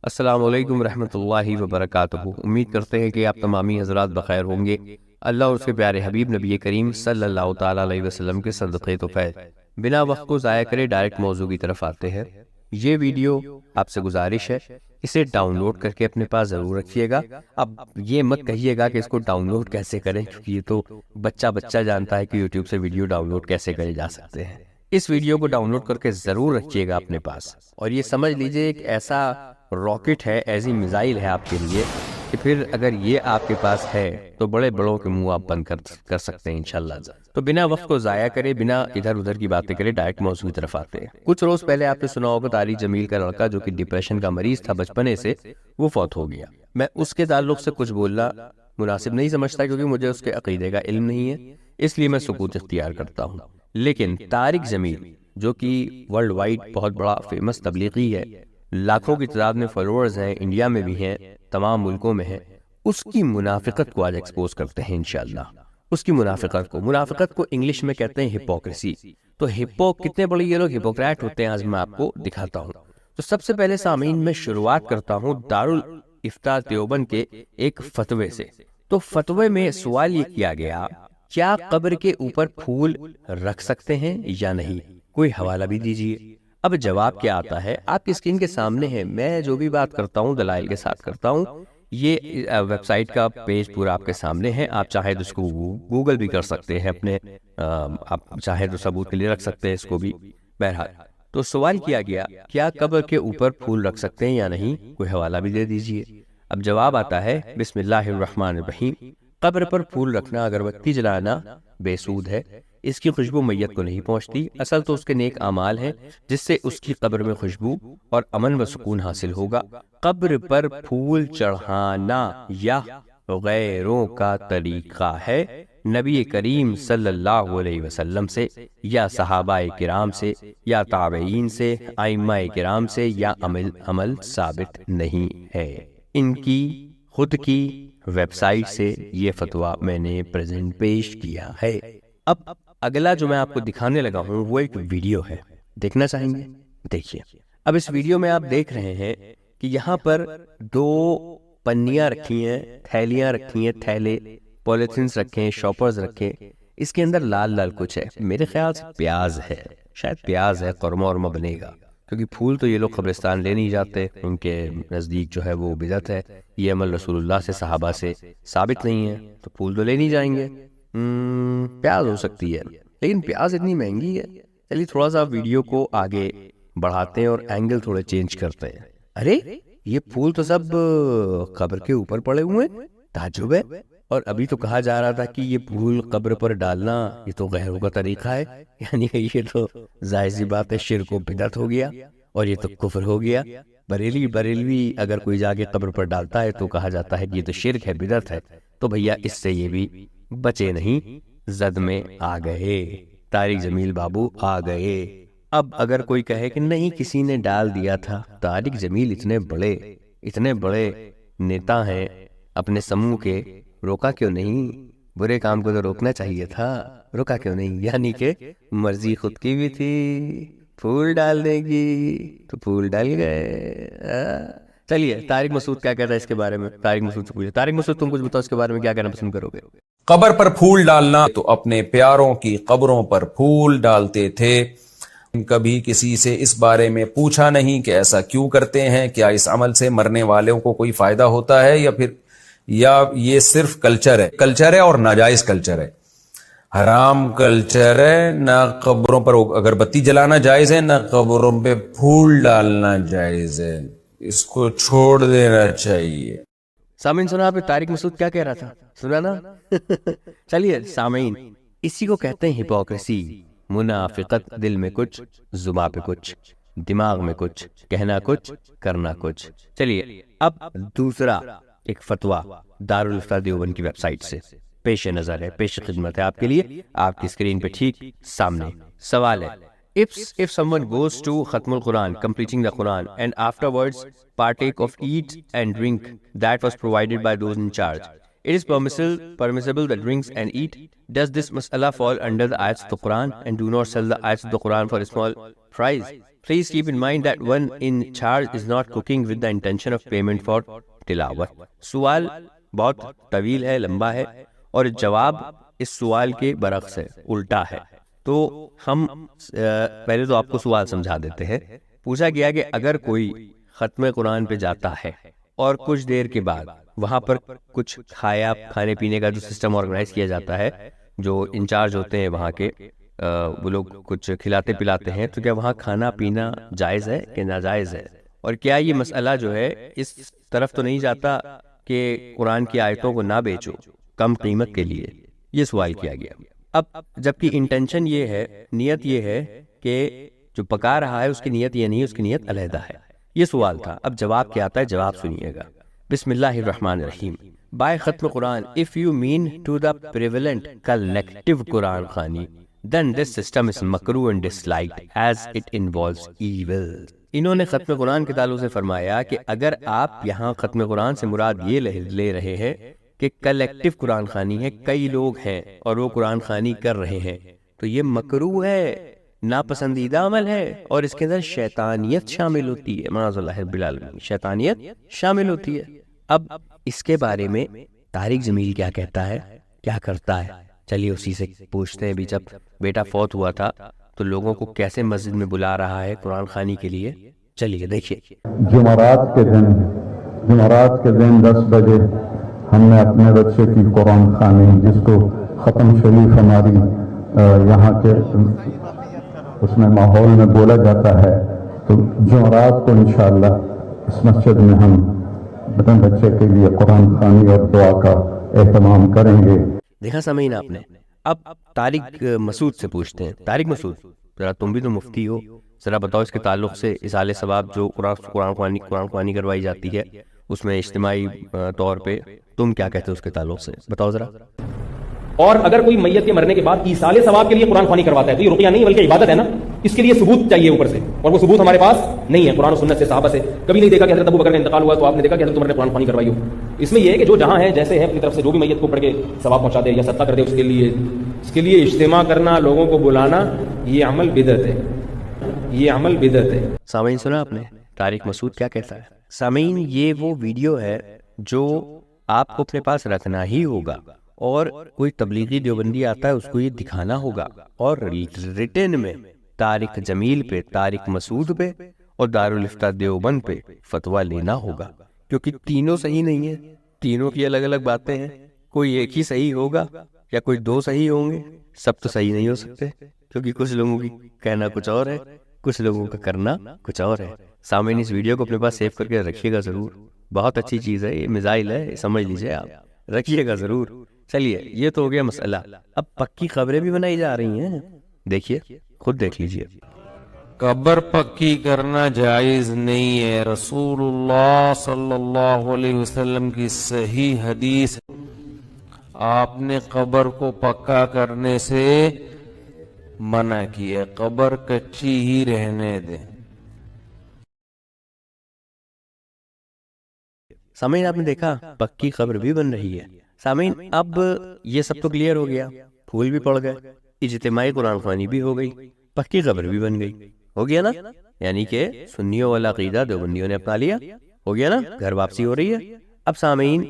السلام علیکم ورحمۃ اللہ وبرکاتہ۔ امید کرتے ہیں کہ آپ تمامی حضرات بخیر ہوں گے۔ اللہ اور اس کے پیارے حبیب نبی کریم صلی اللہ تعالیٰ علیہ وسلم کے صدقے تو فیض بنا وقت کو ضائع کرے ڈائریکٹ موضوع کی طرف آتے ہیں۔ یہ ویڈیو آپ سے گزارش ہے، اسے ڈاؤن لوڈ کر کے اپنے پاس ضرور رکھیے گا۔ اب یہ مت کہیے گا کہ اس کو ڈاؤن لوڈ کیسے کریں، کیونکہ یہ تو بچہ جانتا ہے کہ یوٹیوب سے ویڈیو ڈاؤن لوڈ کیسے کرے جا سکتے ہیں۔ اس ویڈیو کو ڈاؤن لوڈ کر کے ضرور رکھیے گا اپنے پاس، اور یہ سمجھ لیجئے ایک ایسا راکٹ ہے، ایسی میزائل ہے آپ کے لیے کہ پھر اگر یہ آپ کے پاس ہے تو بڑے بڑوں کے منہ آپ بند کر سکتے ہیں انشاءاللہ۔ تو بنا وقت کو ضائع کرے، بنا ادھر ادھر کی باتیں کرے، ڈائریکٹ موضوع کی طرف آتے ہیں۔ کچھ روز پہلے آپ نے سنا ہوگا طارق جمیل کا لڑکا جو کہ ڈپریشن کا مریض تھا بچپنے سے، وہ فوت ہو گیا۔ میں اس کے تعلق سے کچھ بولنا مناسب نہیں سمجھتا، کیونکہ مجھے اس کے عقیدے کا علم نہیں ہے، اس لیے میں سکوت اختیار کرتا ہوں۔ لیکن طارق جمیل جو کہ ورلڈ وائڈ بہت بڑا فیمس تبلیغی ہے، لاکھوں کی تعداد میں فالوورز ہیں، انڈیا میں بھی ہیں، تمام ملکوں میں ہیں، اس کی منافقت کو آج ایکسپوز کرتے ہیں انشاءاللہ۔ اس کی منافقت کو انگلش میں کہتے ہیں ہپوکریسی۔ تو کتنے بڑے یہ لوگ ہپوکریٹ ہوتے ہیں، آج میں آپ کو دکھاتا ہوں۔ تو سب سے پہلے سامعین میں شروعات کرتا ہوں دارالافتاء دیوبند کے ایک فتوے سے۔ تو فتوے میں سوال یہ کیا گیا، کیا قبر کے اوپر پھول رکھ سکتے ہیں یا نہیں؟ کوئی حوالہ بھی دیجیے۔ اب جواب کیا آتا ہے آپ کی اسکرین کے سامنے ہے۔ میں جو بھی بات کرتا ہوں دلائل کے ساتھ کرتا ہوں۔ یہ ویب سائٹ کا پیج پورا آپ کے سامنے ہے، آپ چاہے تو اس کو گوگل بھی کر سکتے ہیں، اپنے آپ چاہے تو ثبوت کے لیے رکھ سکتے ہیں اس کو بھی۔ بہرحال تو سوال کیا گیا، کیا قبر کے اوپر پھول رکھ سکتے ہیں یا نہیں؟ کوئی حوالہ بھی دے دیجیے۔ اب جواب آتا ہے، بسم اللہ الرحمن الرحیم، قبر پر پھول رکھنا، اگربتی جلانا بے سود ہے، اس کی خوشبو میت کو نہیں پہنچتی، اصل تو اس کے نیک اعمال ہیں جس سے اس کی قبر میں خوشبو اور امن و سکون حاصل ہوگا۔ قبر پر پھول چڑھانا یا غیروں کا طریقہ ہے نبی کریم صلی اللہ علیہ وسلم سے یا صحابہ کرام سے یا تابعین سے، ائمہ کرام سے یا عمل ثابت نہیں ہے۔ ان کی خود کی ویب سائٹ سے یہ فتویٰ میں نے پریزنٹ پیش کیا ہے۔ اب اگلا جو میں آپ کو دکھانے لگا ہوں وہ ایک ویڈیو ہے، دیکھنا چاہیں گے؟ دیکھیے۔ اب اس ویڈیو میں آپ دیکھ رہے ہیں کہ یہاں پر دو پنیاں رکھی ہیں، تھیلیاں رکھی ہیں، تھیلے پولیتھینس رکھے ہیں، شاپرز رکھے، اس کے اندر لال لال کچھ ہے، میرے خیال سے پیاز ہے، شاید پیاز ہے، قورمہ ورمہ بنے گا، کیونکہ پھول تو یہ لوگ قبرستان لے نہیں جاتے، ان کے نزدیک جو ہے وہ بدعت ہے، یہ عمل رسول اللہ سے صحابہ سے ثابت نہیں ہے، تو پھول تو لے نہیں جائیں گے۔ پیاز ہو سکتی ہے، لیکن پیاز اتنی مہنگی ہے۔ چلیے تھوڑا سا ویڈیو کو آگے بڑھاتے ہیں اور اینگل تھوڑے چینج کرتے ہیں۔ ارے یہ پھول تو سب قبر کے اوپر پڑے ہوئے ہیں، تعجب ہے۔ اور ابھی تو کہا جا رہا تھا کہ یہ پھول قبر پر ڈالنا یہ تو غیروں کا طریقہ ہے، یعنی کہ یہ تو ظاہر سی بات ہے شرک و بدعت ہو گیا اور یہ تو کفر ہو گیا۔ بریلوی اگر کوئی جا کے قبر پر ڈالتا ہے تو کہا جاتا ہے کہ یہ تو شرک ہے، بدعت ہے، تو بھیا اس سے یہ بھی بچے نہیں، زد میں آ گئے، طارق جمیل بابو آ گئے۔ اب اگر کوئی کہے کہ نہیں کسی نے ڈال دیا تھا، طارق جمیل اتنے بڑے نیتا ہیں اپنے سموں کے، روکا کیوں نہیں؟ برے کام کو تو روکنا چاہیے تھا، روکا کیوں نہیں؟ یعنی کہ مرضی خود کی بھی تھی پھول ڈالنے کی، تو پھول ڈال گئے۔ چلیے طارق مسعود کیا کہتا ہے اس کے بارے میں، طارق مسعود سے پوچھیں۔ طارق مسعود تم کچھ بتاؤ اس کے بارے میں، کیا کہنا پسند کرو گے؟ قبر پر پھول ڈالنا، تو اپنے پیاروں کی قبروں پر پھول ڈالتے تھے۔ کبھی کسی سے اس بارے میں پوچھا نہیں کہ ایسا کیوں کرتے ہیں؟ کیا اس عمل سے مرنے والوں کو کوئی فائدہ ہوتا ہے یا یہ صرف کلچر ہے اور ناجائز کلچر ہے، حرام کلچر ہے؟ نہ قبروں پر اگربتی جلانا جائز ہے، نہ قبروں پہ پھول ڈالنا جائز ہے، اس کو چھوڑ دینا چاہیے۔ سامعین سنا آپ نے طارق مسعود کیا کہہ رہا تھا؟ سنا نا؟ چلیے سامعین، اسی کو کہتے ہیں ہپوکریسی، منافقت، دل میں کچھ، زباں پہ کچھ، دماغ میں کچھ، کہنا کچھ، کرنا کچھ۔ چلیے اب دوسرا ایک فتویٰ دارالافتاء دیوبند کی ویب سائٹ سے پیش نظر ہے، پیش خدمت ہے آپ کے لیے، آپ کی اسکرین پہ ٹھیک سامنے۔ سوال ہے، if someone goes to Khatm al-Quran, completing the Quran, and afterwards partake of eat and drink that was provided by those in charge, it is permissible the drinks and eat. Does this mas'ala fall under the ayats of the Quran, and do not sell the ayats of the Quran for a small price? Please keep in mind that one in charge is not cooking with the intention of payment for tilawat. سوال بہت طویل ہے، لمبا ہے، اور جواب اس سوال کے برعکس ہے، الٹا ہے. تو ہم پہلے تو آپ کو سوال سمجھا دیتے ہیں. پوچھا گیا کہ اگر کوئی ختم قرآن پہ جاتا ہے اور کچھ دیر کے بعد وہاں پر کچھ کھانے پینے کا جو سسٹم آرگنائز کیا جاتا ہے، جو انچارج ہوتے ہیں وہاں کے، وہ لوگ کچھ کھلاتے پلاتے ہیں، تو کیا وہاں کھانا پینا جائز ہے کہ ناجائز ہے؟ اور کیا یہ مسئلہ جو ہے اس طرف تو نہیں جاتا کہ قرآن کی آیتوں کو نہ بیچو کم قیمت کے لیے؟ یہ سوال کیا گیا. اب جبکہ انٹینشن یہ ہے، نیت یہ ہے کہ جو پکا رہا ہے اس کی نیت یہ نہیں، اس کی نیت علیحدہ ہے. یہ سوال تھا. اب جواب کیا آتا ہے، جواب سنیے گا. بسم اللہ الرحمن الرحیم. By ختم قرآن, if you mean to the prevalent collective قرآن خوانی, then this system is makruh and disliked as it involves evil. انہوں نے ختم قرآن کے تعلق سے فرمایا کہ اگر آپ یہاں ختم قرآن سے مراد یہ لے رہے ہیں کہ کلیکٹیو قرآن خوانی ہے، کئی لوگ ہیں اور وہ قرآن خوانی کر رہے ہیں، تو یہ مکروہ ہے، ناپسندیدہ عمل ہے، اور اس کے اندر شیطانیت شامل ہوتی ہے. معاذ اللہ رب العالمین، شیطانیت شامل ہوتی ہے. اب اس کے بارے میں طارق جمیل کیا کہتا ہے، کیا کرتا ہے، چلیے اسی سے پوچھتے ہیں. بھی جب بیٹا فوت ہوا تھا تو لوگوں کو کیسے مسجد میں بلا رہا ہے قرآن خوانی کے لیے، چلیے دیکھیے. جمعرات کے دن 10 بجے ہم نے اپنے بچے کی قرآن خوانی، جس کو ختم شریف ہماری یہاں کے اس میں ماحول میں بولا جاتا ہے، تو جمعرات کو انشاءاللہ اس مسجد میں ہم اپنے بچے کے لیے قرآن خوانی اور دعا کا اہتمام کریں گے. دیکھا سامعین آپ نے. اب طارق مسعود سے پوچھتے ہیں. طارق مسعود، ذرا تم بھی تو مفتی ہو، ذرا بتاؤ اس کے تعلق سے اصالِ ثواب جو قرآن خوانی کروائی جاتی ہے اس میں اجتماعی طور پہ، تم کیا کہتے ہو اس کے تعلق سے، بتاؤ ذرا. اور اگر کوئی میت کے مرنے کے بعد ایصال ثواب کے لیے قرآن خوانی کرواتا ہے تو یہ رقیہ نہیں بلکہ عبادت ہے نا. اس کے لیے ثبوت چاہیے اوپر سے، اور وہ ثبوت ہمارے پاس نہیں ہے. قرآن و سنت سے، صحابہ سے کبھی نہیں دیکھا کہ حضرت ابو بکر کا انتقال ہوا تو آپ نے دیکھا کہ حضرت عمر نے قرآن خوانی کروائی ہو. اس میں یہ ہے کہ جو جہاں ہے جیسے ہے اپنی طرف سے جو بھی میت کو پڑھ کے ثواب پہنچا دے یا صدقہ کر دے، اس کے لیے اجتماع کرنا، لوگوں کو بلانا، یہ عمل بدعت ہے، یہ عمل بدعت ہے. سامعین سنا آپ نے طارق مسعود کیا کہتا ہے. سامعین یہ وہ ویڈیو ہے جو آپ کو اپنے پاس رکھنا ہی ہوگا، اور کوئی تبلیغی دیوبندی آتا ہے اس کو یہ دکھانا ہوگا، اور ریٹن میں طارق جمیل پہ، طارق مسعود پہ اور دارالفتہ دیوبند پہ فتویٰ لینا ہوگا، کیونکہ تینوں صحیح نہیں ہیں، تینوں کی الگ الگ باتیں ہیں. کوئی ایک ہی صحیح ہوگا یا کوئی دو صحیح ہوں گے، سب تو صحیح نہیں ہو سکتے، کیونکہ کچھ لوگوں کی کہنا کچھ اور ہے، کچھ لوگوں کا کرنا کچھ اور ہے. سامعین اس ویڈیو کو اپنے پاس سیو کر کے رکھیے گا ضرور، بہت اچھی چیز ہے، یہ میزائل ہے، سمجھ لیجئے آپ، رکھیے گا ضرور. چلیے یہ تو ہو گیا مسئلہ. اب پکی خبریں بھی بنائی جا رہی ہیں، دیکھیے خود دیکھ لیجئے. قبر پکی کرنا جائز نہیں ہے. رسول اللہ صلی اللہ علیہ وسلم کی صحیح حدیث، آپ نے قبر کو پکا کرنے سے منع کیا، قبر کچی ہی رہنے دیں. سامعین آپ نے دیکھا پکی خبر بھی بن رہی ہے. سامعین اب یہ سب تو کلیئر ہو گیا، پھول بھی پڑ گئے، اجتماعی قرآن خوانی بھی ہو گئی، پکی خبر بھی بن گئی، ہو گیا نا. یعنی کہ سنیوں والا عقیدہ دیوبندیوں نے اپنا لیا، ہو گیا نا، گھر واپسی ہو رہی ہے. اب سامعین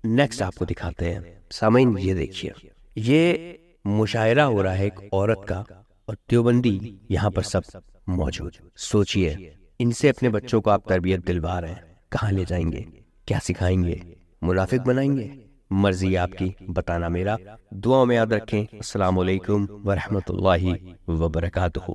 نیکسٹ آپ کو دکھاتے ہیں. سامعین یہ دیکھیے، یہ مشاعرہ ہو رہا ہے ایک عورت کا، اور دیوبندی یہاں پر سب موجود. سوچئے ان سے اپنے بچوں کو آپ تربیت دلوا رہے ہیں، کہاں لے جائیں گے، کیا سکھائیں گے، منافق بنائیں گے؟ مرضی آپ کی، بتانا میرا. دعاؤں میں یاد رکھیں. السلام علیکم ورحمۃ اللہ وبرکاتہ.